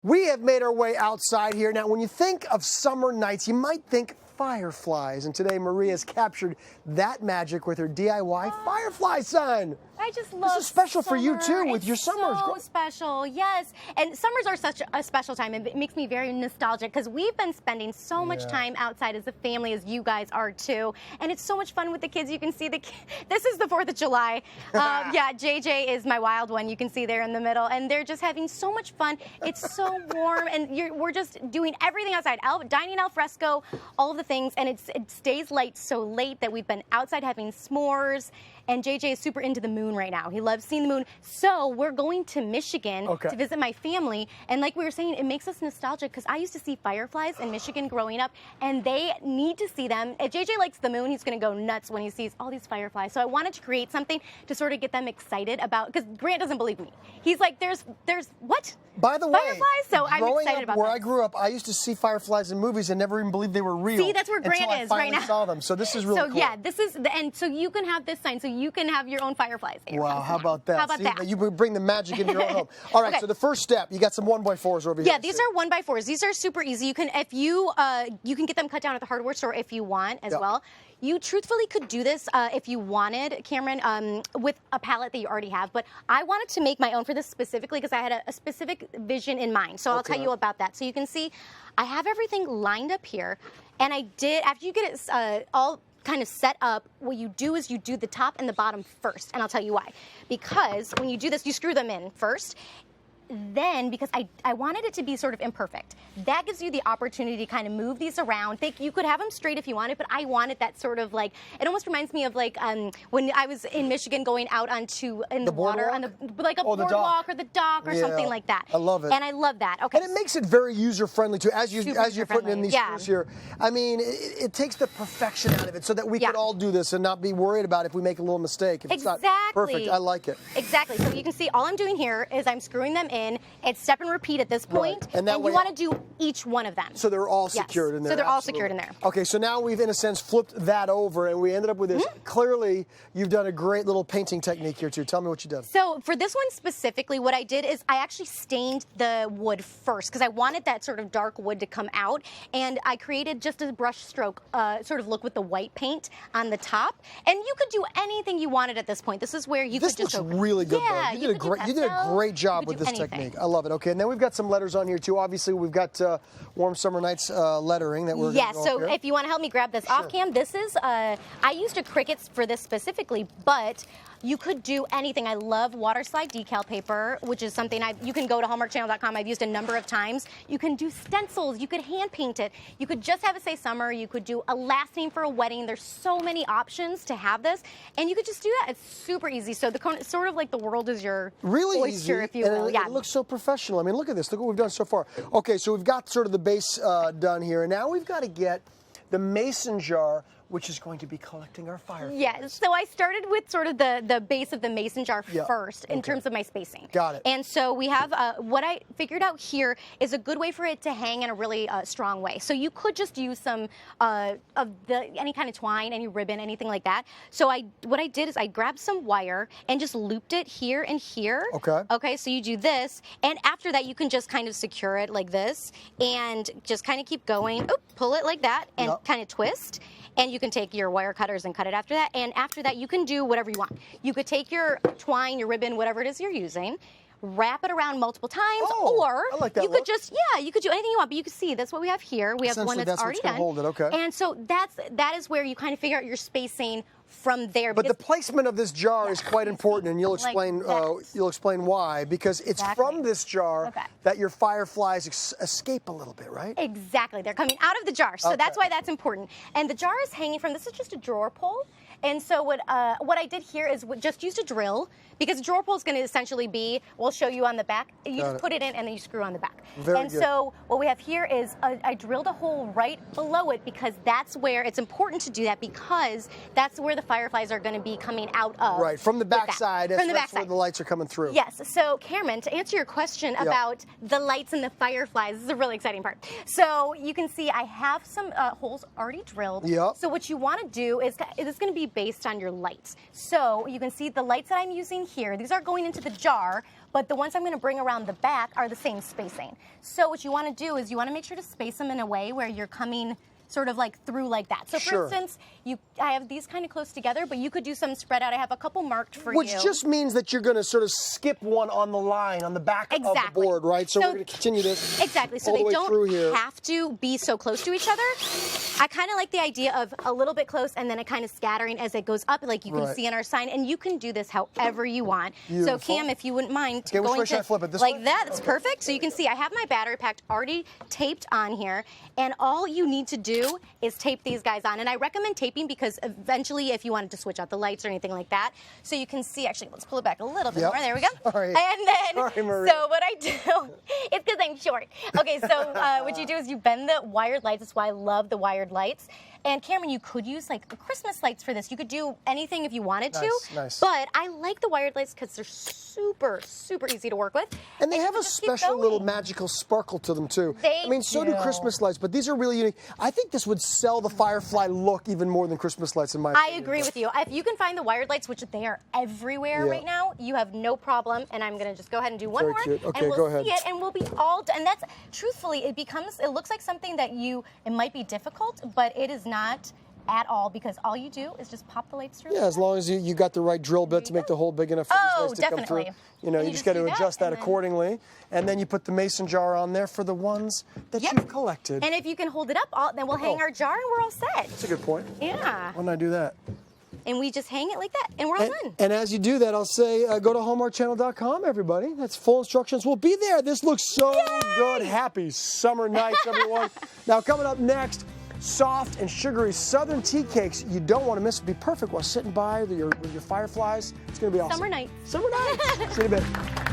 We have made our way outside here. Now, when you think of summer nights, you might think fireflies. And today, Maria has captured that magic with her DIY firefly sign. I just love This is special summer. for you, too, with your summers. So special, yes. And summers are such a special time. It makes me very nostalgic because we've been spending so much time outside as a family, as you guys are, too. And it's so much fun with the kids. You can see this is the 4th of July. Yeah, JJ is my wild one. You can see there in the middle. And they're just having so much fun. It's so warm. And we're just doing everything outside. Dining al fresco, all of the things. And it stays light so late that we've been outside having s'mores. And JJ is super into the moon right now. He loves seeing the moon. So we're going to Michigan to visit my family. And like we were saying, it makes us nostalgic because I used to see fireflies in Michigan growing up, and they need to see them. If JJ likes the moon, he's going to go nuts when he sees all these fireflies. So I wanted to create something to sort of get them excited about, because Grant doesn't believe me. He's like, there's what? By the way, fireflies? So I'm excited about where this. I grew up, I used to see fireflies in movies and never even believed they were real. See, that's where Grant is right now. I saw them. So this is really cool. So yeah, this is, and so you can have this sign, so you can have your own fireflies. Wow, how about that? How about that? You bring the magic into your own home. All right, so the first step, you got some 1x4s over here. Yeah, these are 1x4s. These are super easy. You can, if you can get them cut down at the hardware store if you want as well. You truthfully could do this if you wanted, Cameron, with a palette that you already have. But I wanted to make my own for this specifically because I had a specific vision in mind. So I'll tell you about that. So you can see I have everything lined up here. And I did, after you get it all kind of set up, what you do is you do the top and the bottom first. And I'll tell you why. Because when you do this, you screw them in first. Then, because I wanted it to be sort of imperfect, that gives you the opportunity to kind of move these around. You could have them straight if you wanted, but I wanted that sort of like, it almost reminds me of like when I was in Michigan going out onto the water, on like a boardwalk or the dock or something like that. I love it. And I love that. Okay. And it makes it very user-friendly too, as you're putting in these screws here. I mean, it takes the perfection out of it so that we could all do this and not be worried about if we make a little mistake. If it's not perfect, I like it. Exactly. So you can see all I'm doing here is I'm screwing them in. It's step and repeat at this point, and you want to do each one of them. So they're all secured in there. So they're all secured in there. Okay, so now we've, in a sense, flipped that over, and we ended up with this. Clearly, you've done a great little painting technique here, too. Tell me what you did. So for this one specifically, what I did is I actually stained the wood first, because I wanted that sort of dark wood to come out, and I created just a brush stroke sort of look with the white paint on the top. And you could do anything you wanted at this point. This is where you could just looks really good, yeah, though. You did a great job with this technique. I love it. Okay, and then we've got some letters on here, too. Obviously, we've got Warm Summer Nights lettering that we're going to go so if you want to help me grab this off cam, this is, I used a Cricut for this specifically, but you could do anything. I love water slide decal paper, which is something you can go to hallmarkchannel.com. I've used a number of times. You can do stencils. You could hand paint it. You could just have it say summer. You could do a last name for a wedding. There's so many options to have this, and you could just do that. It's super easy. So it's sort of like the world is your oyster, if you will. It looks so professional. I mean, look at this. Look what we've done so far. Okay, so we've got sort of the base done here, and now we've got to get the mason jar, which is going to be collecting our fireflies. Yes, so I started with sort of the base of the mason jar first in terms of my spacing. Got it. And so we have, what I figured out here is a good way for it to hang in a really strong way. So you could just use some any kind of twine, any ribbon, anything like that. So what I did is I grabbed some wire and just looped it here and here. Okay. Okay, so you do this, and after that you can just kind of secure it like this and just kind of keep going. Oop, pull it like that and kind of twist. And you can take your wire cutters and cut it after that. And after that, you can do whatever you want. You could take your twine, your ribbon, whatever it is you're using, wrap it around multiple times, or you could just, you could do anything you want. But you can see that's what we have here. We have one that's already done. Hold it, okay. And so that is where you kind of figure out your spacing from there. But the placement of this jar is quite important, and you'll explain why, because it's from this jar that your fireflies escape a little bit, right? Exactly. They're coming out of the jar, so that's why that's important. And the jar is hanging from, this is just a drawer pull. And so what I did here is just used a drill, because a drawer pull is going to essentially be, we'll show you on the back, you just put it in and then you screw on the back. Very good. So what we have here is I drilled a hole right below it, because that's where it's important to do that, because that's where the fireflies are going to be coming out of. Right, from the back side, that's where the lights are coming through. Yes, so Cameron, to answer your question about the lights and the fireflies, this is a really exciting part. So you can see I have some holes already drilled. So what you want to do is, it's going to be based on your lights. So you can see the lights that I'm using here, these are going into the jar, but the ones I'm going to bring around the back are the same spacing. So what you want to do is you want to make sure to space them in a way where you're coming sort of like through like that. So for instance, I have these kind of close together, but you could do some spread out. I have a couple marked for you. Which just means that you're going to sort of skip one on the line, on the back of the board, right? So we're going to continue this so they don't have to be so close to each other. I kind of like the idea of a little bit close and then it kind of scattering as it goes up, like you can see in our sign. And you can do this however you want. So Cam, if you wouldn't mind going to flip it? This like way? that, that's perfect. So you can see I have my battery pack already taped on here, and all you need to do is tape these guys on. And I recommend taping because eventually if you wanted to switch out the lights or anything like that, so you can see, actually, let's pull it back a little bit more. There we go. Sorry. And then, Sorry, so what I do, it's because I'm short. Okay, so what you do is you bend the wired lights. That's why I love the wired lights. And Cameron, you could use like Christmas lights for this. You could do anything if you wanted to. Nice. But I like the wired lights because they're super, super easy to work with. And they have a special little magical sparkle to them too. So do Christmas lights, but these are really unique. I think this would sell the Firefly look even more than Christmas lights in my opinion. I agree with you. If you can find the wired lights, which they are everywhere right now, you have no problem. And I'm going to just go ahead and do one more. Cute. Okay, and we'll go ahead. see it, and we'll be all done. And that's, truthfully, it looks like something that it might be difficult, but it is not at all, because all you do is just pop the lights through. Yeah, as long as you got the right drill bit to make the hole big enough for these lights to come through. You know, you just got to adjust that accordingly. And then you put the mason jar on there for the ones that you've collected. And if you can hold it up, then we'll hang our jar and we're all set. That's a good point. Yeah. Why don't I do that? And we just hang it like that, and we're all done. And as you do that, I'll say, go to hallmarkchannel.com, everybody. That's full instructions. We'll be there. This looks so good. Happy summer nights, everyone. Now, coming up next, soft and sugary southern tea cakes you don't want to miss. It'd be perfect while sitting by with your Fireflies. It's going to be awesome. Summer night. Summer night. See you in a bit.